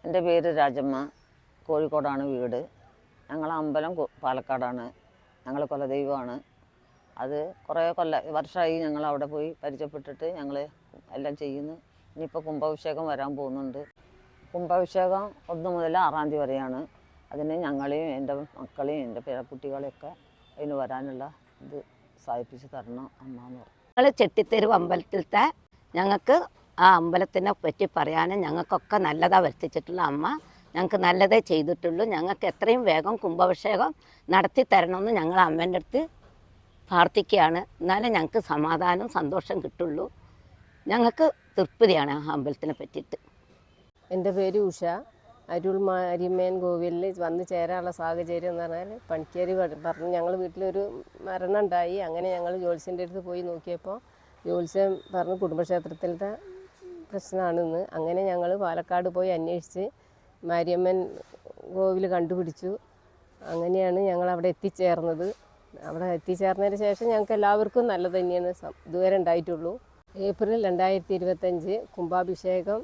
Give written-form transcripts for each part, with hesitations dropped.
എൻ്റെ പേര് രാജമ്മ, കോഴിക്കോടാണ് വീട്. ഞങ്ങളെ അമ്പലം പാലക്കാടാണ്. ഞങ്ങൾ കുലദൈവമാണ്. അത് കുറേ വർഷമായി ഞങ്ങൾ അവിടെ പോയി പരിചയപ്പെട്ടിട്ട് ഞങ്ങൾ എല്ലാം ചെയ്യുന്നു. ഇനിയിപ്പോൾ കുംഭാഭിഷേകം വരാൻ പോകുന്നുണ്ട്. കുംഭാഭിഷേകം 1 മുതൽ 6-ാം തീയതി വരെയാണ്. അതിന് ഞങ്ങളെയും എൻ്റെ മക്കളെയും എൻ്റെ പേരക്കുട്ടികളെയൊക്കെ അതിന് വരാനുള്ള ഇത് സാധിപ്പിച്ച് തരണം അമ്മ എന്ന് പറഞ്ഞു. ഞങ്ങൾ ചെട്ടിത്തെരുവ് അമ്പലത്തിലത്തെ ഞങ്ങൾക്ക് ആ അമ്പലത്തിനെ പറ്റി പറയാനും ഞങ്ങൾക്കൊക്കെ നല്ലതാണ് വരുത്തിച്ചിട്ടുള്ള അമ്മ. ഞങ്ങൾക്ക് നല്ലതേ ചെയ്തിട്ടുള്ളൂ. ഞങ്ങൾക്ക് എത്രയും വേഗം കുംഭാഭിഷേകം നടത്തി തരണമെന്ന് ഞങ്ങൾ അമ്മേൻ്റെ അടുത്ത് പ്രാർത്ഥിക്കുകയാണ്. എന്നാലേ ഞങ്ങൾക്ക് സമാധാനവും സന്തോഷം കിട്ടുള്ളൂ. ഞങ്ങൾക്ക് തൃപ്തിയാണ് ആ അമ്പലത്തിനെ പറ്റിയിട്ട്. എൻ്റെ പേര് ഉഷ. അരുൾ മാരിയമ്മൻ കോവിലിൽ വന്ന് ചേരാനുള്ള സാഹചര്യം എന്ന് പറഞ്ഞാൽ പണിക്കാരി പറഞ്ഞു ഞങ്ങൾ വീട്ടിലൊരു മരണം ഉണ്ടായി. അങ്ങനെ ഞങ്ങൾ ജ്യോത്സ്യൻ്റെ അടുത്ത് പോയി നോക്കിയപ്പോൾ ജ്യോത്സ്യൻ പറഞ്ഞു കുടുംബക്ഷേത്രത്തിലത്തെ പ്രശ്നമാണെന്ന്. അങ്ങനെ ഞങ്ങൾ പാലക്കാട് പോയി അന്വേഷിച്ച് മാരിയമ്മൻ കോവിൽ കണ്ടുപിടിച്ചു. അങ്ങനെയാണ് ഞങ്ങൾ അവിടെ എത്തിച്ചേർന്നത്. അവിടെ എത്തിച്ചേർന്നതിന് ശേഷം ഞങ്ങൾക്ക് എല്ലാവർക്കും നല്ലത് തന്നെയാണ് ഇതുവരെ ഉണ്ടായിട്ടുള്ളൂ. ഏപ്രിൽ 2025 കുംഭാഭിഷേകം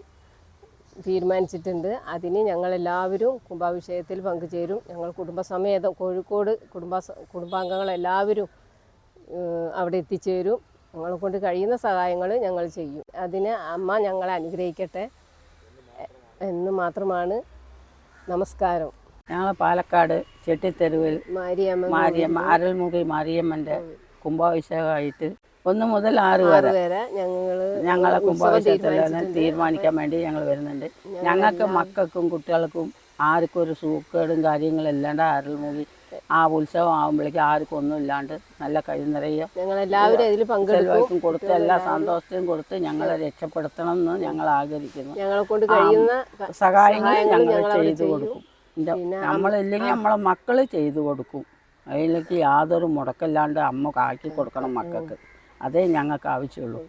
തീരുമാനിച്ചിട്ടുണ്ട്. അതിന് ഞങ്ങളെല്ലാവരും കുംഭാഭിഷേകത്തിൽ പങ്കുചേരും. ഞങ്ങൾ കുടുംബസമേതം കോഴിക്കോട് കുടുംബാംഗങ്ങളെല്ലാവരും അവിടെ എത്തിച്ചേരും. ഞങ്ങളെ കൊണ്ട് കഴിയുന്ന സഹായങ്ങൾ ഞങ്ങൾ ചെയ്യും. അതിന് അമ്മ ഞങ്ങളെ അനുഗ്രഹിക്കട്ടെ എന്ന് മാത്രമാണ്. നമസ്കാരം. ഞങ്ങൾ പാലക്കാട് ചെട്ടിത്തെരുവിൽ മാരിയമ്മ അരൽമുഖി മാരിയമ്മൻ്റെ കുംഭാഭിഷേകമായിട്ട് 1 മുതൽ 6 വരെ ഞങ്ങളെ കുംഭാഭിഷേകത്തിൽ തീരുമാനിക്കാൻ വേണ്ടി ഞങ്ങൾ വരുന്നുണ്ട്. ഞങ്ങൾക്ക് മക്കൾക്കും കുട്ടികൾക്കും ആർക്കും ഒരു സൂക്കേടും കാര്യങ്ങളല്ലാണ്ട് അരൽമുഖി ആ ഉത്സവം ആകുമ്പോഴേക്കും ആർക്കും ഒന്നും ഇല്ലാണ്ട് നല്ല കൈ നിറയെ ചെലവാക്കും കൊടുത്ത് എല്ലാ സന്തോഷത്തിനും കൊടുത്ത് ഞങ്ങളെ രക്ഷപ്പെടുത്തണം എന്ന് ഞങ്ങൾ ആഗ്രഹിക്കുന്നു. സഹായങ്ങൾ ഞങ്ങൾ ചെയ്തു കൊടുക്കും. നമ്മളില്ലെങ്കിൽ നമ്മളെ മക്കൾ ചെയ്തു കൊടുക്കും. അതിലേക്ക് യാതൊരു മുടക്കമില്ലാണ്ട് അമ്മ ആക്കി കൊടുക്കണം മക്കൾക്ക്. അതേ ഞങ്ങൾക്ക് ആവശ്യമുള്ളൂ.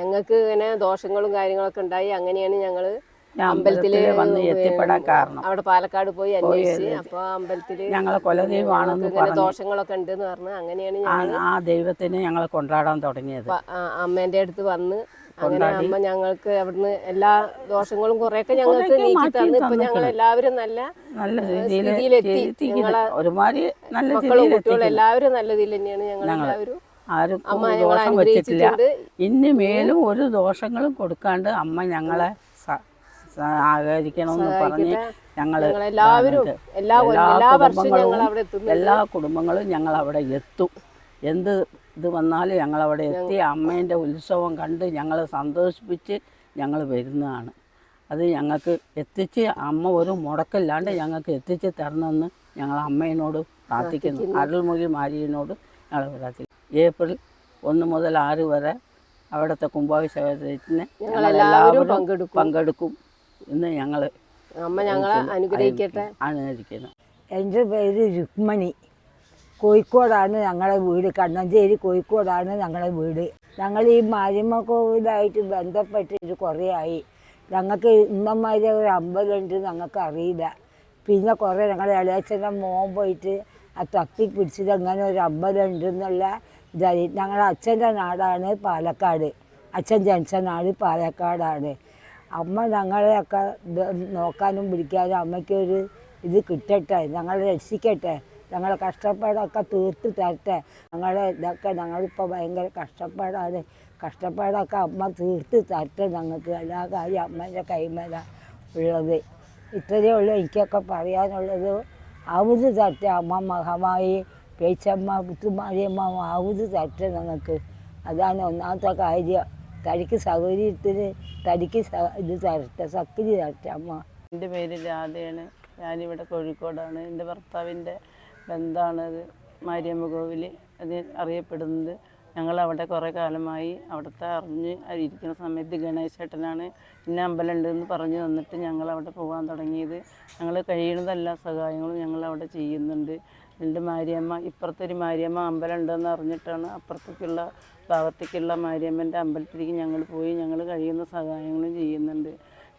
ഞങ്ങൾക്ക് ഇങ്ങനെ ദോഷങ്ങളും കാര്യങ്ങളൊക്കെ ഉണ്ടായി. അങ്ങനെയാണ് ഞങ്ങൾ അമ്പലത്തിൽ വന്ന് എത്തിപ്പെടാൻ കാരണം. അവിടെ പാലക്കാട് പോയി അന്വേഷിച്ച് അപ്പോൾ അമ്പലത്തിൽ ഞങ്ങളെ കുലദൈവമാണെന്ന് പറഞ്ഞു. ദോഷങ്ങളൊക്കെ ഉണ്ടെന്ന് പറഞ്ഞു. അങ്ങനെയാണ് ആ ദൈവത്തിനെ ഞങ്ങൾ കൊണ്ടാടാൻ തുടങ്ങിയത്. അമ്മേൻ്റെ അടുത്ത് വന്ന് അങ്ങനെ അമ്മ ഞങ്ങൾക്ക് അവിടുന്ന് എല്ലാ ദോഷങ്ങളും കുറെയൊക്കെ ഞങ്ങൾക്ക് നീക്കി തന്നു. ഇപ്പൊ ഞങ്ങൾ എല്ലാവരും നല്ല സ്ഥിതിയിലെത്തി. ഞങ്ങളെ മക്കളും കുട്ടികളും എല്ലാവരും നല്ല ഇതിൽ തന്നെയാണ്. ഞങ്ങളെല്ലാവരും ആരും ദോഷം വെച്ചിട്ടില്ല. ഇനി മേലും ഒരു ദോഷങ്ങളും കൊടുക്കാണ്ട് അമ്മ ഞങ്ങളെ ആകരിക്കണമെന്ന് പറഞ്ഞ് എല്ലാ കുടുംബങ്ങളും ഞങ്ങൾ അവിടെ എത്തും. എന്ത് ഇത് വന്നാലും ഞങ്ങളവിടെ എത്തി അമ്മേൻ്റെ ഉത്സവം കണ്ട് ഞങ്ങൾ സന്തോഷിപ്പിച്ച് ഞങ്ങൾ വരുന്നതാണ്. അത് ഞങ്ങൾക്ക് എത്തിച്ച് അമ്മ ഒരു മുടക്കമില്ലാണ്ട് ഞങ്ങൾക്ക് എത്തിച്ച് തരണമെന്ന് ഞങ്ങൾ അമ്മേനോട് പ്രാർത്ഥിക്കുന്നു. അരുൾമുഖി മാരിയനോട് ഞങ്ങൾ പ്രാർത്ഥിക്കുന്നു. ഏപ്രിൽ 1 മുതൽ 6 വരെ അവിടുത്തെ കുംഭാഭിഷേകത്തിന് ഞങ്ങളെല്ലാവരും പങ്കെടുക്കും എന്ന് ഞങ്ങൾ അമ്മ ഞങ്ങളെ അനുഗ്രഹിക്കട്ടെ. അനുഗ്രഹിക്കുന്നു. എൻ്റെ പേര് രുക്മണി. കോഴിക്കോടാണ് ഞങ്ങളുടെ വീട്. കണ്ണഞ്ചേരി കോഴിക്കോടാണ് ഞങ്ങളുടെ വീട്. ഞങ്ങൾ ഈ മാരിയമ്മ കോവിലായിട്ട് ബന്ധപ്പെട്ടിട്ട് കുറേ ആയി. ഞങ്ങൾക്ക് ഇന്നമാതിരി ഒരു അമ്പലമുണ്ട് ഞങ്ങൾക്ക് അറിയില്ല. പിന്നെ കുറേ ഞങ്ങളുടെ ഇളയച്ചൻ്റെ മോൻ പോയിട്ട് ആ തപ്പി പിടിച്ചിട്ട് അങ്ങനെ ഒരു അമ്പലം ഉണ്ടെന്നുള്ള ഇതായി. ഞങ്ങളുടെ അച്ഛൻ്റെ നാടാണ് പാലക്കാട്. അച്ഛൻ ജനിച്ച നാട് പാലക്കാടാണ്. അമ്മ ഞങ്ങളെയൊക്കെ നോക്കാനും പിടിക്കാനും അമ്മയ്ക്കൊരു ഇത് കിട്ടട്ടെ, ഞങ്ങളെ രക്ഷിക്കട്ടെ, ഞങ്ങളെ കഷ്ടപ്പാടൊക്കെ തീർത്ത് തരട്ടെ. ഞങ്ങളെ ഇതൊക്കെ ഞങ്ങളിപ്പോൾ ഭയങ്കര കഷ്ടപ്പാടാണ്. കഷ്ടപ്പാടൊക്കെ അമ്മ തീർത്ത് തരട്ടെ. ഞങ്ങൾക്ക് എല്ലാ കാര്യം അമ്മേൻ്റെ കൈമേല ഉള്ളത്. ഇത്രയേ ഉള്ളൂ എനിക്കൊക്കെ പറയാനുള്ളത്. ആവുത് തരട്ടെ അമ്മ മഹമായി പേച്ചമ്മ പുത്തുമാരിയമ്മ ആവുത് തരട്ടെ ഞങ്ങൾക്ക്. അതാണ് ഒന്നാമത്തെ കാര്യം. തടിക്ക് സൗകര്യത്തിന് തടിക്ക് ഇത് തരട്ടെ, സക്രി തരട്ടെ അമ്മ. എൻ്റെ പേര് രാധയാണ്. ഞാനിവിടെ കോഴിക്കോടാണ്. എൻ്റെ ഭർത്താവിൻ്റെ ബന്ധമാണത് മാരിയമ്മ കോവിൽ അത് അറിയപ്പെടുന്നത്. ഞങ്ങളവിടെ കുറേ കാലമായി. അവിടുത്തെ അറിഞ്ഞ് ഇരിക്കുന്ന സമയത്ത് ഗണേശേട്ടനാണ് ഇന്ന അമ്പലം ഉണ്ടെന്ന് പറഞ്ഞു തന്നിട്ട് ഞങ്ങളവിടെ പോകാൻ തുടങ്ങിയത്. ഞങ്ങൾ കഴിയുന്നതെല്ലാ സഹായങ്ങളും ഞങ്ങളവിടെ ചെയ്യുന്നുണ്ട്. എൻ്റെ മാരിയമ്മ ഇപ്പുറത്തൊരു മാരിയമ്മ അമ്പലം ഉണ്ടെന്ന് അറിഞ്ഞിട്ടാണ് അപ്പുറത്തേക്കുള്ള ഭാഗത്തേക്കുള്ള മാരിയമ്മൻ്റെ അമ്പലത്തിലേക്ക് ഞങ്ങൾ പോയി ഞങ്ങൾ കഴിയുന്ന സഹായങ്ങളും ചെയ്യുന്നുണ്ട്.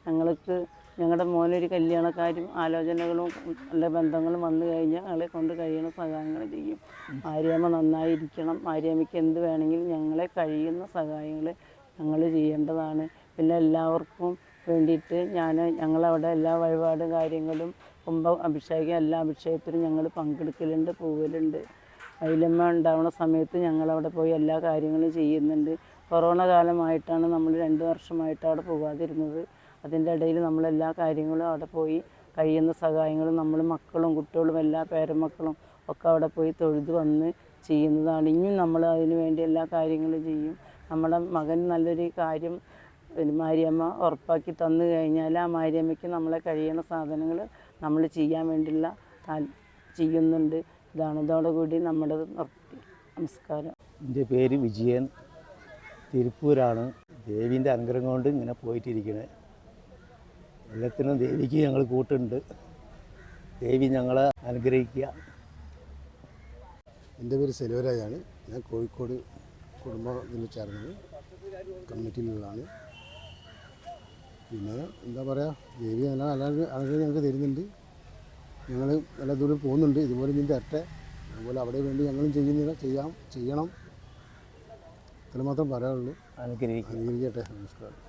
ഞങ്ങൾക്ക് ഞങ്ങളുടെ മോനൊരു കല്യാണക്കാരും ആലോചനകളും നല്ല ബന്ധങ്ങളും വന്നു കഴിഞ്ഞാൽ ഞങ്ങളെ കൊണ്ട് കഴിയുന്ന സഹായങ്ങൾ ചെയ്യും. മാരിയമ്മ നന്നായിരിക്കണം. മാരിയമ്മയ്ക്ക് എന്ത് വേണമെങ്കിലും ഞങ്ങളെ കഴിയുന്ന സഹായങ്ങൾ ഞങ്ങൾ ചെയ്യേണ്ടതാണ്. പിന്നെ എല്ലാവർക്കും വേണ്ടിയിട്ട് ഞങ്ങളവിടെ എല്ലാ വഴിപാടും കാര്യങ്ങളും അഭിഷേകം എല്ലാ അഭിഷേകത്തിനും ഞങ്ങൾ പങ്കെടുക്കലുണ്ട്, പോകലുണ്ട്. വൈലമ്മ ഉണ്ടാവുന്ന സമയത്ത് ഞങ്ങളവിടെ പോയി എല്ലാ കാര്യങ്ങളും ചെയ്യുന്നുണ്ട്. കൊറോണ കാലമായിട്ടാണ് നമ്മൾ 2 വർഷമായിട്ട് അവിടെ പോകാതിരുന്നത്. അതിൻ്റെ ഇടയിൽ നമ്മളെല്ലാ കാര്യങ്ങളും അവിടെ പോയി കഴിയുന്ന സഹായങ്ങളും നമ്മൾ മക്കളും കുട്ടികളും എല്ലാ പേരമക്കളും ഒക്കെ അവിടെ പോയി തൊഴുത് വന്ന് ചെയ്യുന്നതാണ്. ഇനിയും നമ്മൾ അതിന് വേണ്ടി എല്ലാ കാര്യങ്ങളും ചെയ്യും. നമ്മുടെ മകൻ നല്ലൊരു കാര്യം മാരിയമ്മ ഉറപ്പാക്കി തന്നു കഴിഞ്ഞാൽ ആ മാരിയമ്മയ്ക്ക് നമ്മളെ കഴിയുന്ന സാധനങ്ങൾ നമ്മൾ ചെയ്യാൻ വേണ്ടിയുള്ള ചെയ്യുന്നുണ്ട്. ഇതോടുകൂടി നമ്മുടെ നിർത്തി. നമസ്കാരം. എൻ്റെ പേര് വിജയൻ, തിരുപ്പൂരാണ്. ദേവീൻ്റെ അനുഗ്രഹം കൊണ്ട് ഇങ്ങനെ പോയിട്ടിരിക്കണേ. എല്ലാത്തിനും ദേവിക്ക് ഞങ്ങൾ കൂട്ടുണ്ട്. ദേവി ഞങ്ങളെ അനുഗ്രഹിക്കുക. എൻ്റെ പേര് സെൽവരാജാണ്. ഞാൻ കോഴിക്കോട് കുടുംബത്തിൽ ചേർന്നത് കമ്മിറ്റിയിലുള്ളതാണ്. പിന്നെ എന്താ പറയുക, ദേവി നല്ല അനുഗ്രഹം ഞങ്ങൾക്ക് തരുന്നുണ്ട്. ഞങ്ങൾ നല്ല ദൂരം പോകുന്നുണ്ട്. ഇതുപോലെ ഇതിൻ്റെ തരട്ടെ. അതുപോലെ അവിടെ വേണ്ടി ഞങ്ങളും ചെയ്യണം. ഇത്ര മാത്രം പറയാനുള്ളൂ. അനുഗ്രഹിക്കുക. അനുഗ്രഹിക്കട്ടെ. നമസ്കാരം.